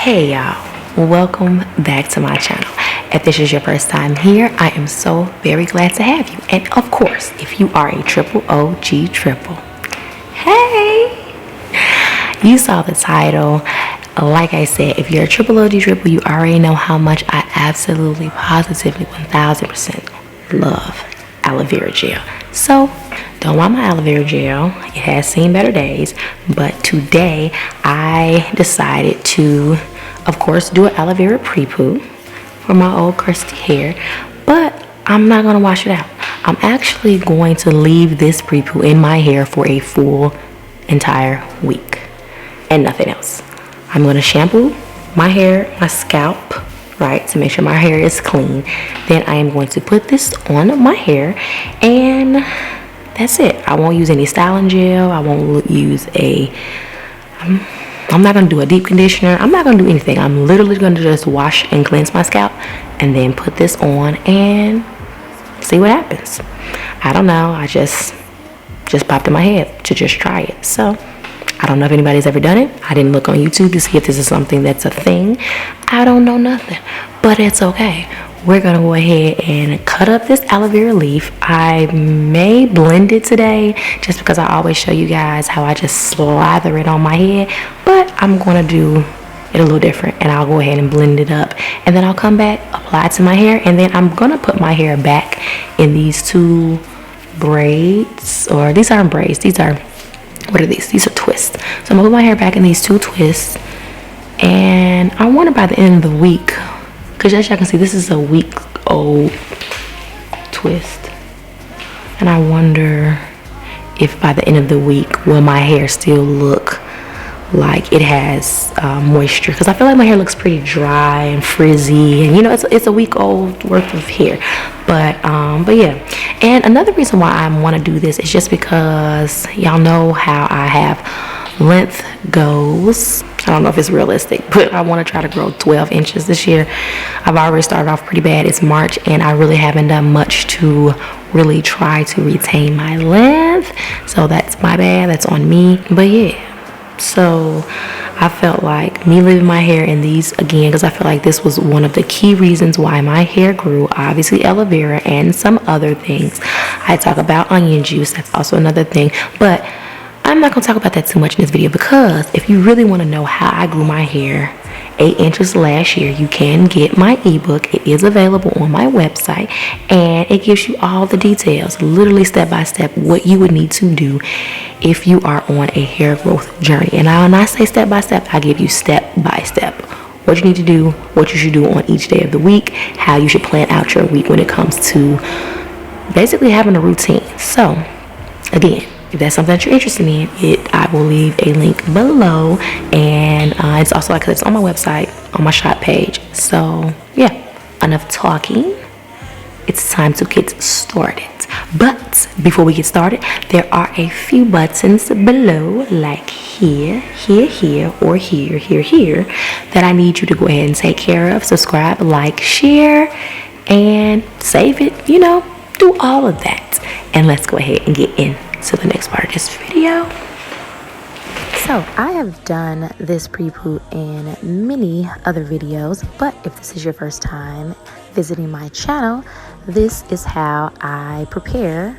Hey y'all, welcome back to my channel. If this is your first time here, I am so very glad to have you. And of course, if you are a triple OG triple, hey, you saw the title. Like I said, if you're a triple OG triple, you already know how much I absolutely, positively, 1000% love aloe vera gel. So don't want my aloe vera gel. It has seen better days, but today I decided to, of course, do an aloe vera pre-poo for my old crusty hair, but I'm not going to wash it out. I'm actually going to leave this pre-poo in my hair for a full entire week and nothing else. I'm going to shampoo my hair, my scalp, right, to make sure my hair is clean. Then I am going to put this on my hair, and that's it. I won't use any styling gel. I won't use I'm not going to do a deep conditioner. I'm not going to do anything. I'm literally going to just wash and cleanse my scalp and then put this on and see what happens. I don't know. I just popped in my head to just try it. So I don't know if anybody's ever done it. I didn't look on YouTube to see if this is something that's a thing. I don't know nothing, but it's okay. We're going to go ahead and cut up this aloe vera leaf. I may blend it today just because I always show you guys how I just slather it on my head, but I'm going to do it a little different, and I'll go ahead and blend it up, and then I'll come back, apply it to my hair, and then I'm going to put my hair back in these two braids, or these aren't braids, these are, what are these? These are twists. So I'm going to put my hair back in these two twists, and I want it by the end of the week, because as y'all can see, this is a week old twist, and I wonder if by the end of the week will my hair still look like it has moisture, because I feel like my hair looks pretty dry and frizzy, and you know, it's a week old worth of hair, but yeah. And another reason why I want to do this is just because y'all know how I have length goals. I don't know if it's realistic, but I want to try to grow 12 inches this year. I've already started off pretty bad. It's March, and I really haven't done much to really try to retain my length. So that's my bad. That's on me. But yeah, so I felt like me leaving my hair in these again, because I feel like this was one of the key reasons why my hair grew. Obviously aloe vera and some other things. I talk about onion juice. That's also another thing. But I'm not going to talk about that too much in this video, because if you really want to know how I grew my hair 8 inches last year, you can get my ebook. It is available on my website, and it gives you all the details, literally step by step, what you would need to do if you are on a hair growth journey. And when I say step by step, I give you step by step what you need to do, what you should do on each day of the week, how you should plan out your week when it comes to basically having a routine. So again, if that's something that you're interested in, I will leave a link below, and it's also, like, it's on my website, on my shop page. So yeah, enough talking. It's time to get started. But before we get started, there are a few buttons below, like here, or here, that I need you to go ahead and take care of. Subscribe, like, share, and save it. You know, do all of that. And let's go ahead and get in to the next part of this video. So I have done this pre-poo in many other videos, but if this is your first time visiting my channel, this is how I prepare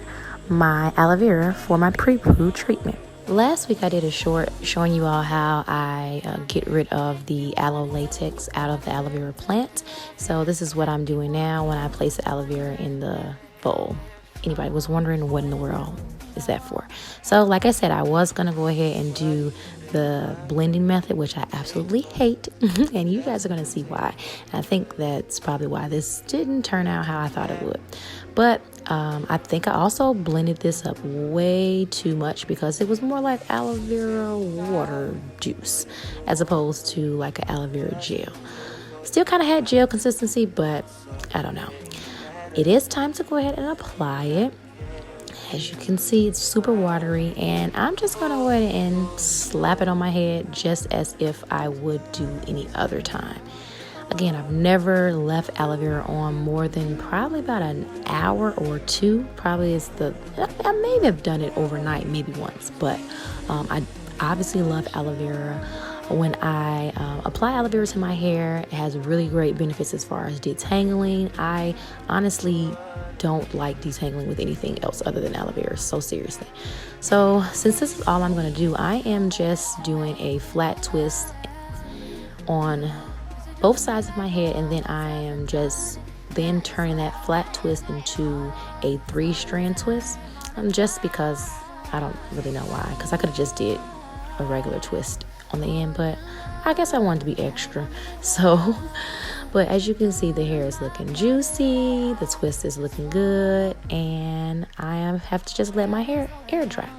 my aloe vera for my pre-poo treatment. Last week I did a short showing you all how I get rid of the aloe latex out of the aloe vera plant. So this is what I'm doing now when I place the aloe vera in the bowl. Anybody was wondering what in the world is that for? So like I said, I was gonna go ahead and do the blending method, which I absolutely hate, and you guys are gonna see why. And I think that's probably why this didn't turn out how I thought it would. But I think I also blended this up way too much, because it was more like aloe vera water juice as opposed to like an aloe vera gel. Still kind of had gel consistency, but I don't know. It is time to go ahead and apply it. As you can see, it's super watery, and I'm just gonna go ahead and slap it on my head just as if I would do any other time. Again, I've never left aloe vera on more than probably about an hour or two. Probably is I may have done it overnight, maybe once, but I obviously love aloe vera. when I apply aloe vera to my hair, it has really great benefits as far as detangling. I honestly don't like detangling with anything else other than aloe vera, so seriously. So since this is all I'm going to do, I am just doing a flat twist on both sides of my head, and then I am just then turning that flat twist into a 3-strand twist, just because I don't really know why, because I could have just did a regular twist on the end, but I guess I wanted to be extra. So but as you can see, the hair is looking juicy, the twist is looking good, and I have to just let my hair air dry.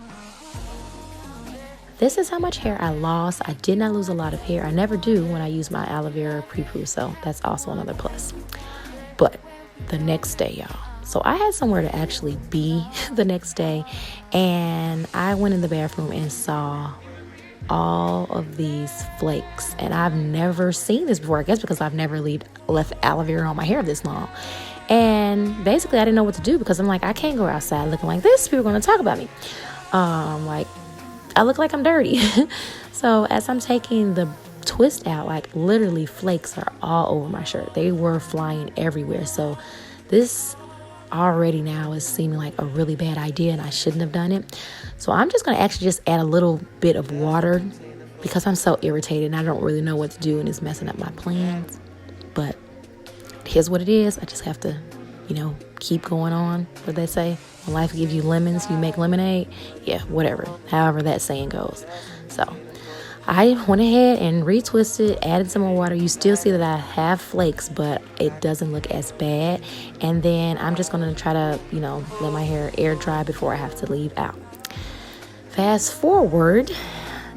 This is how much hair I lost. I did not lose a lot of hair. I never do when I use my aloe vera pre-poo, so that's also another plus. But the next day, y'all. So I had somewhere to actually be the next day, and I went in the bathroom and saw all of these flakes, and I've never seen this before, I guess because I've never left aloe vera on my hair this long. And basically I didn't know what to do, because I'm like, I can't go outside looking like this. People are going to talk about me. Like I look like I'm dirty. So as I'm taking the twist out, like literally flakes are all over my shirt. They were flying everywhere. So this already now is seeming like a really bad idea, and I shouldn't have done it. So I'm just going to actually just add a little bit of water, because I'm so irritated and I don't really know what to do, and it's messing up my plans. But here's what it is. I just have to, keep going on. What they say, when life gives you lemons, you make lemonade. Yeah, whatever. However that saying goes. So I went ahead and retwisted, added some more water. You still see that I have flakes, but it doesn't look as bad. And then I'm just going to try to, let my hair air dry before I have to leave out. Fast forward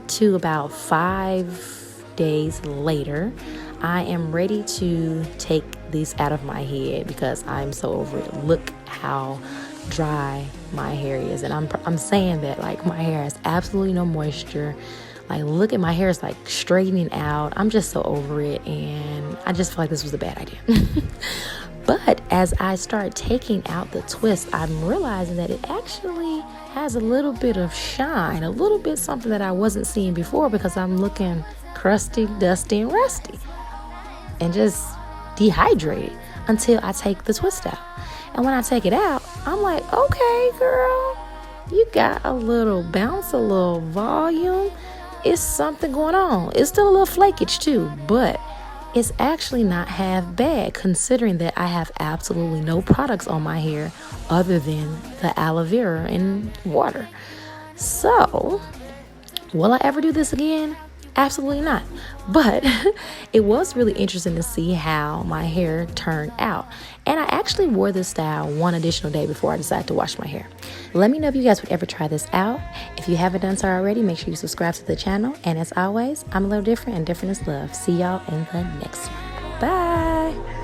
to about 5 days later, I am ready to take these out of my head because I'm so over it. Look how dry my hair is. And I'm saying that like my hair has absolutely no moisture. Like, look at my hair, it's like straightening out. I'm just so over it, and I just feel like this was a bad idea. But as I start taking out the twist, I'm realizing that it actually has a little bit of shine, a little bit something that I wasn't seeing before, because I'm looking crusty, dusty, and rusty, and just dehydrated until I take the twist out. And when I take it out, I'm like, okay, girl, you got a little bounce, a little volume. It's something going on. It's still a little flakage too, but it's actually not half bad, considering that I have absolutely no products on my hair other than the aloe vera and water. So, will I ever do this again? Absolutely not. But it was really interesting to see how my hair turned out. And I actually wore this style one additional day before I decided to wash my hair. Let me know if you guys would ever try this out. If you haven't done so already, make sure you subscribe to the channel. And as always, I'm a little different, and different is love. See y'all in the next one. Bye.